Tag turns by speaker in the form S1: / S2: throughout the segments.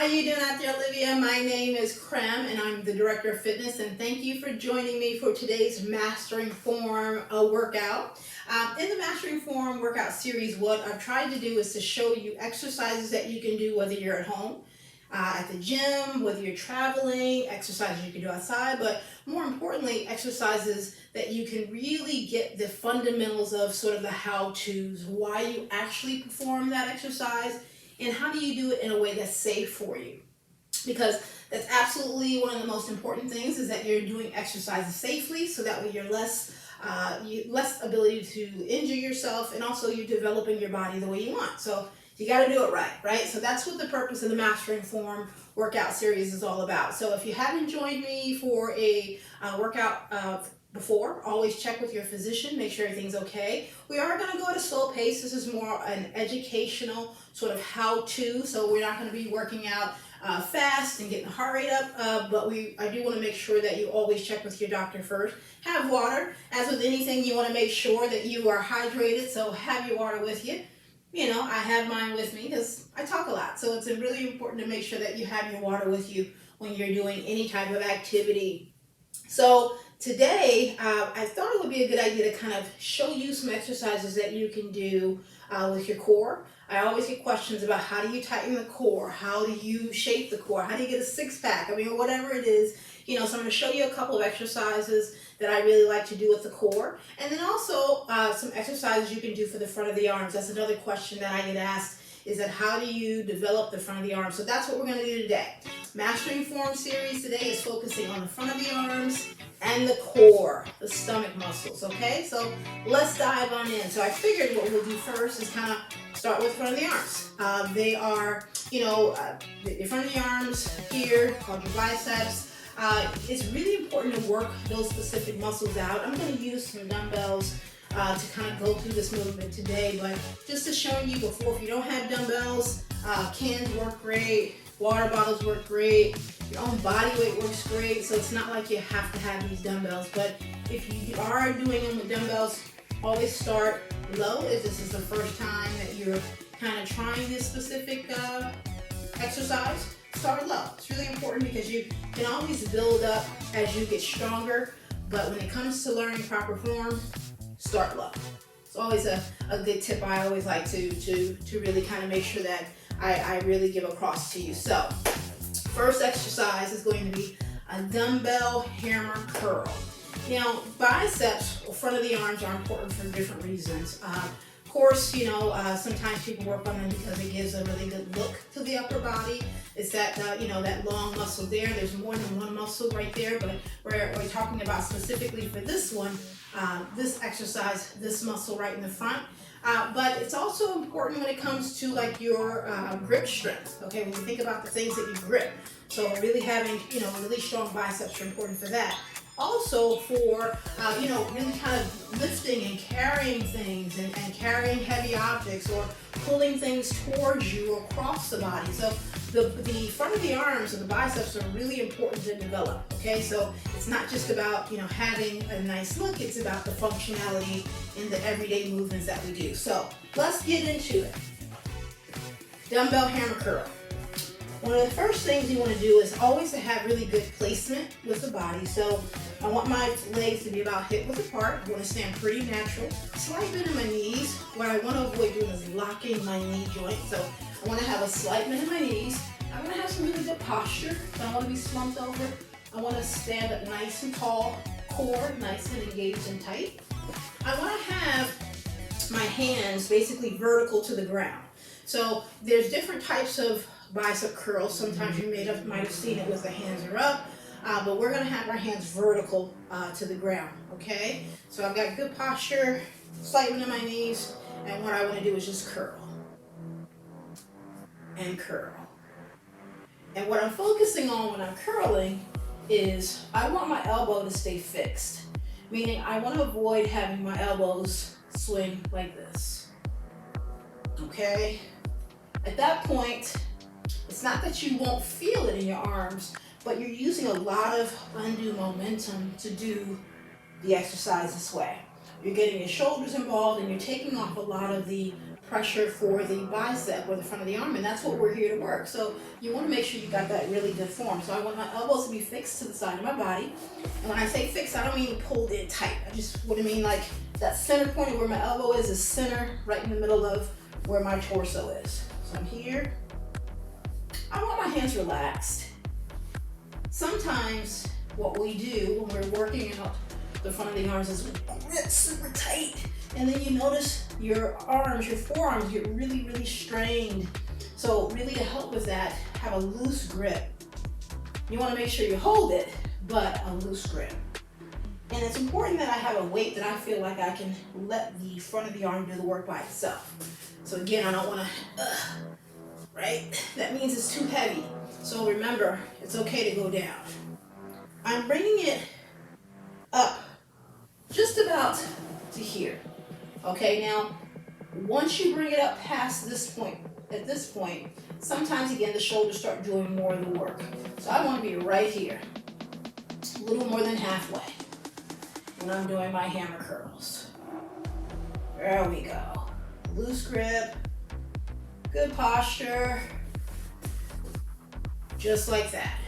S1: How you doing out there, Olivia? My name is Krem, and I'm the Director of Fitness, and thank you for joining me for today's Mastering Form workout. In the Mastering Form workout series, what I've tried to do is to show you exercises that you can do whether you're at home, at the gym, whether you're traveling, exercises you can do outside, but more importantly, exercises that you can really get the fundamentals of, sort of the how-tos, why you actually perform that exercise, and how do you do it in a way that's safe for you. Because that's absolutely one of the most important things, is that you're doing exercises safely, so that way you're less ability to injure yourself, and also you're developing your body the way you want. So you got to do it right? So that's what the purpose of the Mastering Form workout series is all about. So if you haven't joined me for a workout before, always check with your physician, make sure everything's okay. We are going to go at a slow pace. This is more an educational sort of how-to, so we're not going to be working out fast and getting the heart rate up, but I do want to make sure that you always check with your doctor first. Have water. As with anything, you want to make sure that you are hydrated, so have your water with you. You know, I have mine with me because I talk a lot, so it's really important to make sure that you have your water with you when you're doing any type of activity. So today, I thought it would be a good idea to kind of show you some exercises that you can do with your core. I always get questions about how do you tighten the core, how do you shape the core, how do you get a six-pack, I mean, whatever it is. You know, so I'm going to show you a couple of exercises that I really like to do with the core. And then also some exercises you can do for the front of the arms. That's another question that I get asked, is that how do you develop the front of the arms? So that's what we're going to do today. Mastering Form series today is focusing on the front of the arms and the core, the stomach muscles, okay? So let's dive on in. So I figured what we'll do first is kind of start with front of the arms. They are, you know, the front of the arms here, called your biceps. It's really important to work those specific muscles out. I'm going to use some dumbbells to kind of go through this movement today, but just to show you before, if you don't have dumbbells, cans work great, water bottles work great, your own body weight works great, so it's not like you have to have these dumbbells. But if you are doing them with dumbbells, always start low, if this is the first time that you're kind of trying this specific exercise. Start low. It's really important because you can always build up as you get stronger, but when it comes to learning proper form, start low. It's always a good tip I always like to really kind of make sure that I really give across to you. So first exercise is going to be a dumbbell hammer curl. Now, biceps, or front of the arms, are important for different reasons. Of course, you know, sometimes people work on them because it gives a really good look to the upper body. It's that, you know, that long muscle there. There's more than one muscle right there, but we're talking about specifically for this one, this exercise, this muscle right in the front. But it's also important when it comes to like your grip strength, okay, when you think about the things that you grip. So really having, you know, really strong biceps are important for that. Also for, you know, really kind of lifting and carrying things and carrying heavy objects or pulling things towards you across the body. So the front of the arms and the biceps are really important to develop, okay? So it's not just about, you know, having a nice look, it's about the functionality in the everyday movements that we do. So let's get into it. Dumbbell hammer curl. One of the first things you want to do is always to have really good placement with the body. So I want my legs to be about hip width apart. I want to stand pretty natural. Slight bend in my knees. What I want to avoid doing is locking my knee joint. So I want to have a slight bend in my knees. I want to have some really good posture. So I don't want to be slumped over. I want to stand up nice and tall, core nice and engaged and tight. I want to have my hands basically vertical to the ground. So there's different types of bicep curls. Sometimes you might have seen it with the hands are up, but we're going to have our hands vertical to the ground, okay? So I've got good posture, slight bend in my knees, and what I want to do is just curl and curl. And what I'm focusing on when I'm curling is I want my elbow to stay fixed, meaning I want to avoid having my elbows swing like this, okay? At that point, it's not that you won't feel it in your arms, but you're using a lot of undue momentum to do the exercise this way. You're getting your shoulders involved and you're taking off a lot of the pressure for the bicep or the front of the arm, and that's what we're here to work. So you want to make sure you got that really good form. So I want my elbows to be fixed to the side of my body. And when I say fixed, I don't mean pulled in tight. I just what I mean like that center point where my elbow is center right in the middle of where my torso is. So I'm here. I want my hands relaxed. Sometimes what we do when we're working out the front of the arms is we grip super tight, and then you notice your arms, your forearms get really, really strained. So really to help with that, have a loose grip. You want to make sure you hold it, but a loose grip. And it's important that I have a weight that I feel like I can let the front of the arm do the work by itself. So again, I don't want to, right? That means it's too heavy. So remember, it's okay to go down. I'm bringing it up just about to here. Okay, now, once you bring it up past this point, at this point, sometimes again, the shoulders start doing more of the work. So I want to be right here, a little more than halfway, when I'm doing my hammer curls. There we go. Loose grip, good posture, just like that.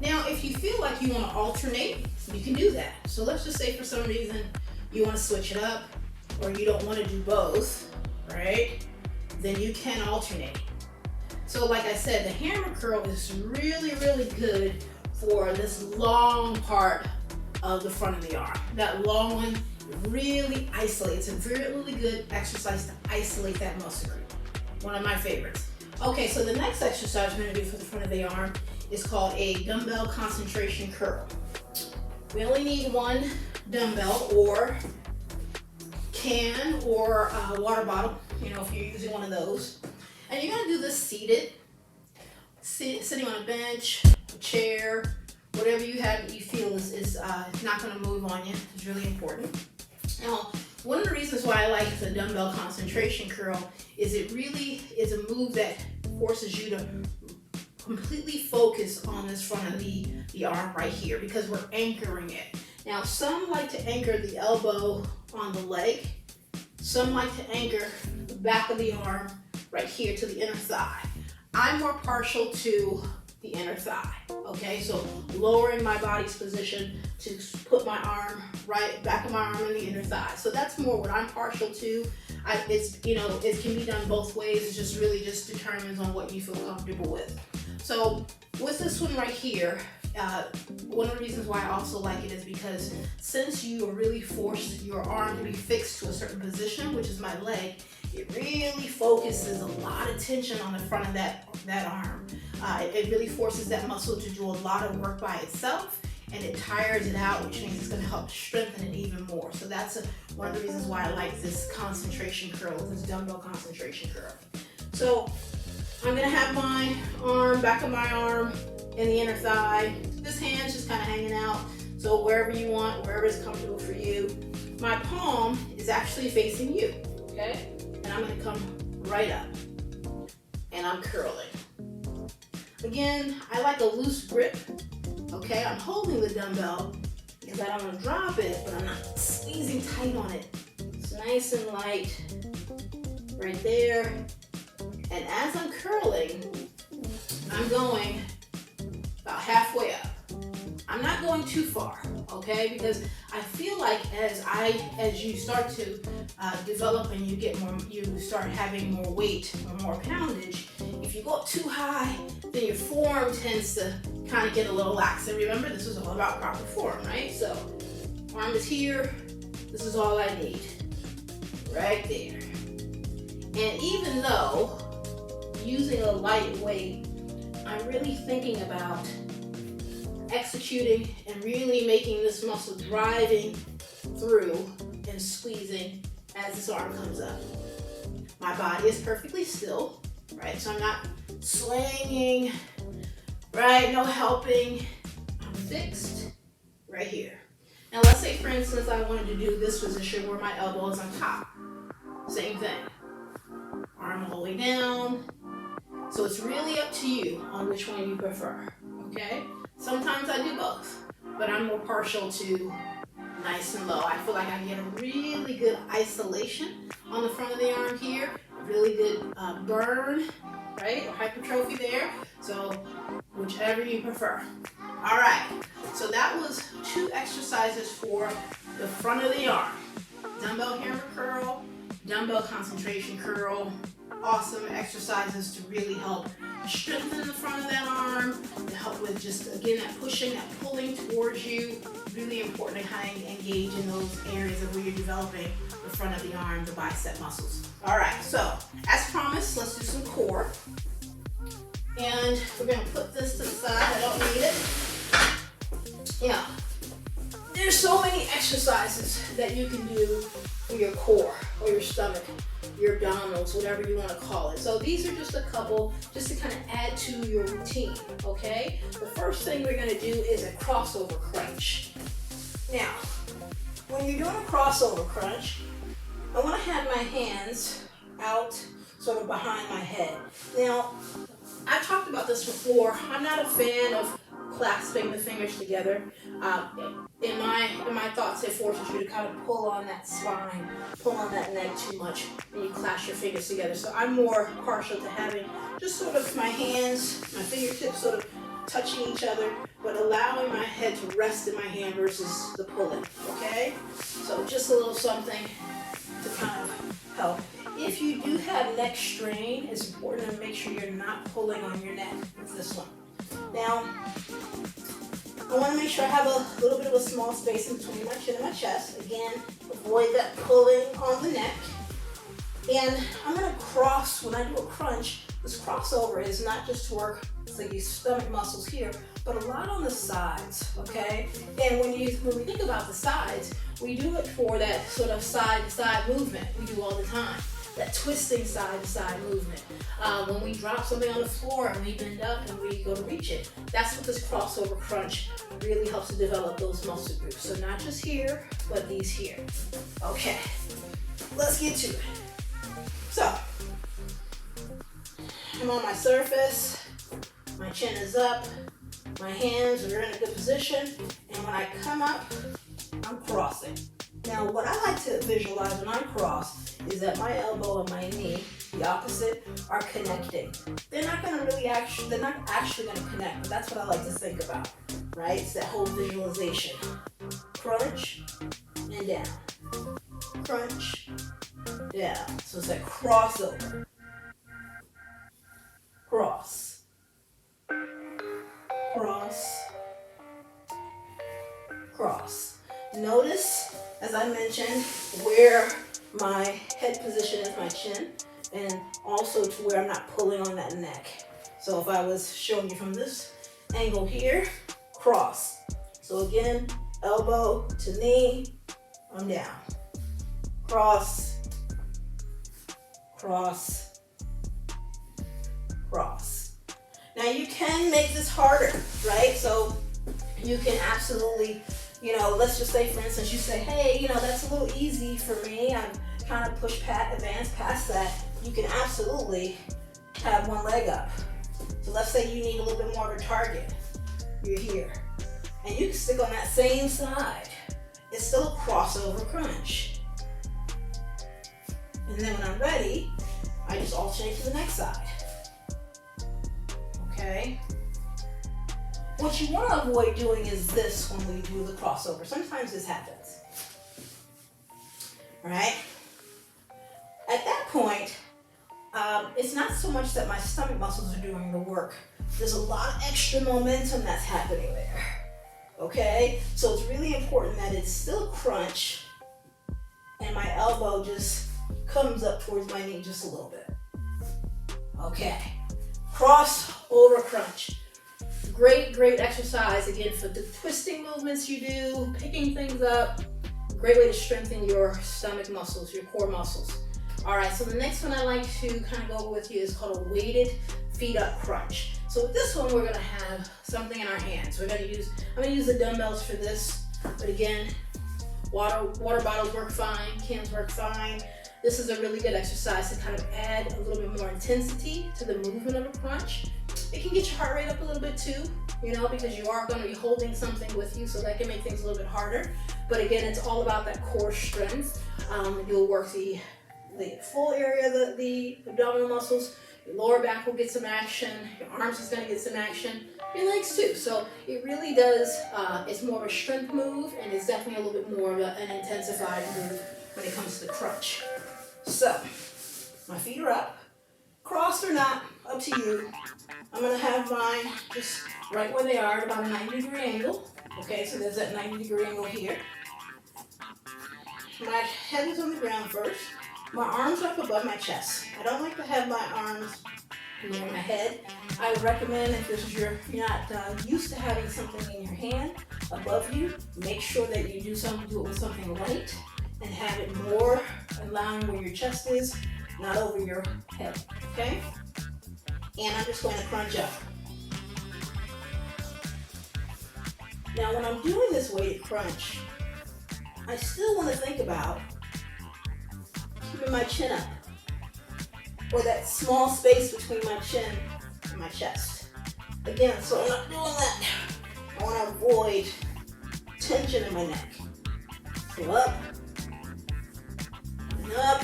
S1: Now, if you feel like you want to alternate, you can do that. So let's just say for some reason you want to switch it up, or you don't want to do both, right? Then you can alternate. So like I said, the hammer curl is really, really good for this long part of the front of the arm. That long one really isolates. It's a really good exercise to isolate that muscle group. One of my favorites. Okay, so the next exercise we're going to do for the front of the arm is called a dumbbell concentration curl. We only need one dumbbell or can or a water bottle, if you're using one of those. And you're going to do this seated, sitting on a bench, a chair, whatever you have that you feel is not going to move on you. It's really important. Now, one of the reasons why I like the dumbbell concentration curl is it really is a move that forces you to completely focus on this front of the arm right here, because we're anchoring it. Now, some like to anchor the elbow on the leg. Some like to anchor the back of the arm right here to the inner thigh. I'm more partial to the inner thigh, okay? So lowering my body's position to put my arm back of my arm in the inner thigh. So that's more what I'm partial to. It can be done both ways. It just really just determines on what you feel comfortable with. So with this one right here, one of the reasons why I also like it is because since you are really forced your arm to be fixed to a certain position, which is my leg, it really focuses a lot of tension on the front of that arm. It really forces that muscle to do a lot of work by itself, and it tires it out, which means it's going to help strengthen it even more. So that's one of the reasons why I like this concentration curl, this dumbbell concentration curl. So I'm going to have my arm, back of my arm, in the inner thigh. This hand's just kind of hanging out. So wherever you want, wherever is comfortable for you. My palm is actually facing you, okay? And I'm going to come right up, and I'm curling. Again, I like a loose grip, okay? I'm holding the dumbbell because I don't want to drop it, but I'm not squeezing tight on it. It's nice and light right there. And as I'm curling, I'm going about halfway up. I'm not going too far, okay? Because I feel like as you start to develop and you start having more weight or more poundage, if you go up too high, then your form tends to kind of get a little lax. And remember, this is all about proper form, right? So, arm is here. This is all I need, right there. And even though using a light weight, I'm really thinking about executing and really making this muscle driving through and squeezing as this arm comes up. My body is perfectly still, right? So I'm not swaying, right? No helping. I'm fixed right here. Now let's say, for instance, I wanted to do this position where my elbow is on top. Same thing. Arm all the way down. So it's really up to you on which one you prefer, okay? Sometimes I do both, but I'm more partial to nice and low. I feel like I get a really good isolation on the front of the arm here, really good burn, right? Or hypertrophy there. So whichever you prefer. All right, so that was 2 exercises for the front of the arm. Dumbbell hammer curl, dumbbell concentration curl. Awesome exercises to really help strengthen the front of that arm, to help with just, again, that pushing, that pulling towards you. Really important to kind of engage in those areas of where you're developing the front of the arm, the bicep muscles. All right, so as promised, let's do some core. And we're gonna put this to the side, I don't need it. Yeah, there's so many exercises that you can do for your core or your stomach, your abdominals, whatever you want to call it. So these are just a couple, just to kind of add to your routine, okay? The first thing we're gonna do is a crossover crunch. Now, when you're doing a crossover crunch, I want to have my hands out sort of behind my head. Now, I've talked about this before. I'm not a fan of clasping the fingers together. In my thoughts, it forces you to kind of pull on that spine, pull on that neck too much, and you clasp your fingers together. So I'm more partial to having just sort of my hands, my fingertips sort of touching each other, but allowing my head to rest in my hand versus the pulling, okay? So just a little something to kind of help. If you do have neck strain, it's important to make sure you're not pulling on your neck with this one. Now, I want to make sure I have a little bit of a small space in between my chin and my chest. Again, avoid that pulling on the neck. And I'm going to cross, when I do a crunch, this crossover is not just to work these stomach muscles here, but a lot on the sides, okay? And when we think about the sides, we do it for that sort of side-to-side movement we do all the time. That twisting side-to-side movement. When we drop something on the floor and we bend up and we go to reach it, that's what this crossover crunch really helps to develop those muscle groups. So not just here, but these here. Okay, let's get to it. So, I'm on my surface, my chin is up, my hands are in a good position, and when I come up, I'm crossing. Now, what I like to visualize when I cross is that my elbow and my knee, the opposite, are connecting. They're not actually going to connect, but that's what I like to think about, right? It's that whole visualization. Crunch and down. Crunch, down. So it's that crossover. Cross. Cross. Cross. Notice, as I mentioned, where my head position is my chin, and also to where I'm not pulling on that neck. So if I was showing you from this angle here, cross. So again, elbow to knee, I'm down. Cross, cross, cross. Now you can make this harder, right? So you can absolutely, let's just say, for instance, you say, hey, that's a little easy for me. I'm trying to advance past that. You can absolutely have one leg up. So let's say you need a little bit more of a target. You're here. And you can stick on that same side. It's still a crossover crunch. And then when I'm ready, I just alternate to the next side. Okay? What you want to avoid doing is this when we do the crossover. Sometimes this happens. Right? At that point, it's not so much that my stomach muscles are doing the work. There's a lot of extra momentum that's happening there. Okay? So it's really important that it's still a crunch and my elbow just comes up towards my knee just a little bit. Okay. Cross over crunch. Great exercise, again, for the twisting movements you do, picking things up. Great way to strengthen your stomach muscles, your core muscles. All right, so the next one I like to kind of go with you is called a weighted feet up crunch. So with this one, we're gonna have something in our hands. I'm gonna use the dumbbells for this, but again, water bottles work fine, cans work fine. This is a really good exercise to kind of add a little bit more intensity to the movement of a crunch. It can get your heart rate up a little bit too, because you are going to be holding something with you, so that can make things a little bit harder. But again, it's all about that core strength. You'll work the the full area of the abdominal muscles. Your lower back will get some action. Your arms is going to get some action. Your legs too. So it really does, it's more of a strength move, and it's definitely a little bit more of an intensified move when it comes to the crunch. So my feet are up, crossed or not, up to you. I'm going to have mine just right where they are at about a 90-degree angle. Okay, so there's that 90-degree angle here. My head is on the ground first. My arms are up above my chest. I don't like to have my arms near my head. I would recommend, if this is you're not used to having something in your hand above you, make sure that you do it with something light and have it more in line where your chest is, not over your head, okay? And I'm just going to crunch up. Now when I'm doing this weighted crunch, I still want to think about keeping my chin up, or that small space between my chin and my chest. Again, so I'm not doing that. I want to avoid tension in my neck. So up, and up.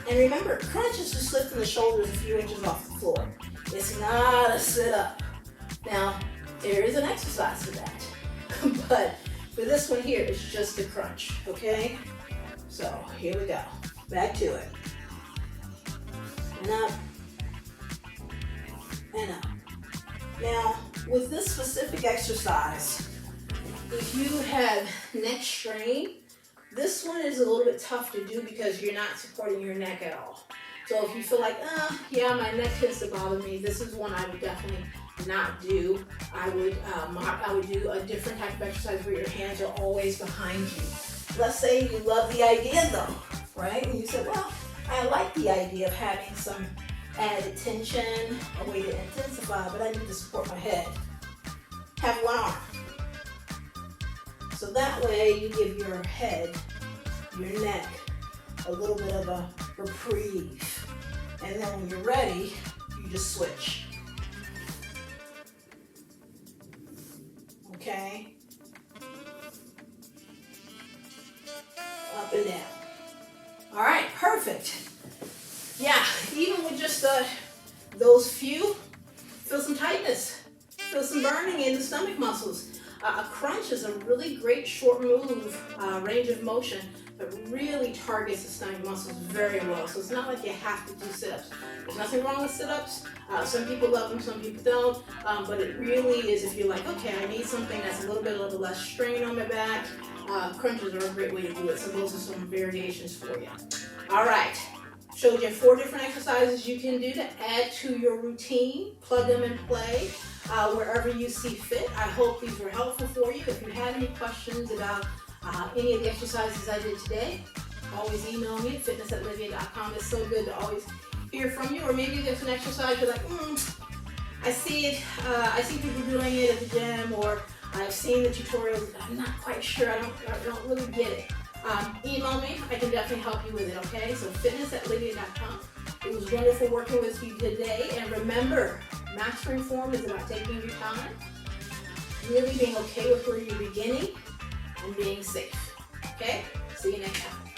S1: And remember, crunch is just lifting the shoulders a few inches off the floor. It's not a sit-up. Now, there is an exercise for that. But for this one here, it's just a crunch, okay? So here we go. Back to it. And up. And up. Now, with this specific exercise, if you have neck strain, this one is a little bit tough to do because you're not supporting your neck at all. So if you feel like, yeah, my neck tends to bother me, this is one I would definitely not do. I would do a different type of exercise where your hands are always behind you. Let's say you love the idea though, right? And you said, well, I like the idea of having some added tension, a way to intensify, but I need to support my head. Have one arm. So that way you give your head, your neck, a little bit of a reprieve. And then when you're ready, you just switch. Okay? Up and down. All right, perfect. Yeah, even with just those few, feel some tightness, feel some burning in the stomach muscles. A crunch is a really great short move, range of motion, that really targets the stomach muscles very well. So it's not like you have to do sit-ups. There's nothing wrong with sit-ups. Some people love them, some people don't. But it really is, if you're like, okay, I need something that's a little bit of less strain on my back, crunches are a great way to do it. So those are some variations for you. All right. Showed you 4 different exercises you can do to add to your routine. Plug them and play wherever you see fit. I hope these were helpful for you. If you have any questions about any of the exercises I did today, always email me at fitness@livia.com. It's so good to always hear from you. Or maybe there's an exercise you're like, I see it, I see people doing it at the gym, or I've seen the tutorials, I'm not quite sure, I don't really get it. Email me, I can definitely help you with it, okay? So fitness@livia.com. It was wonderful working with you today. And remember, mastering form is about taking your time, really being okay with where you're beginning, and being safe, okay? See you next time.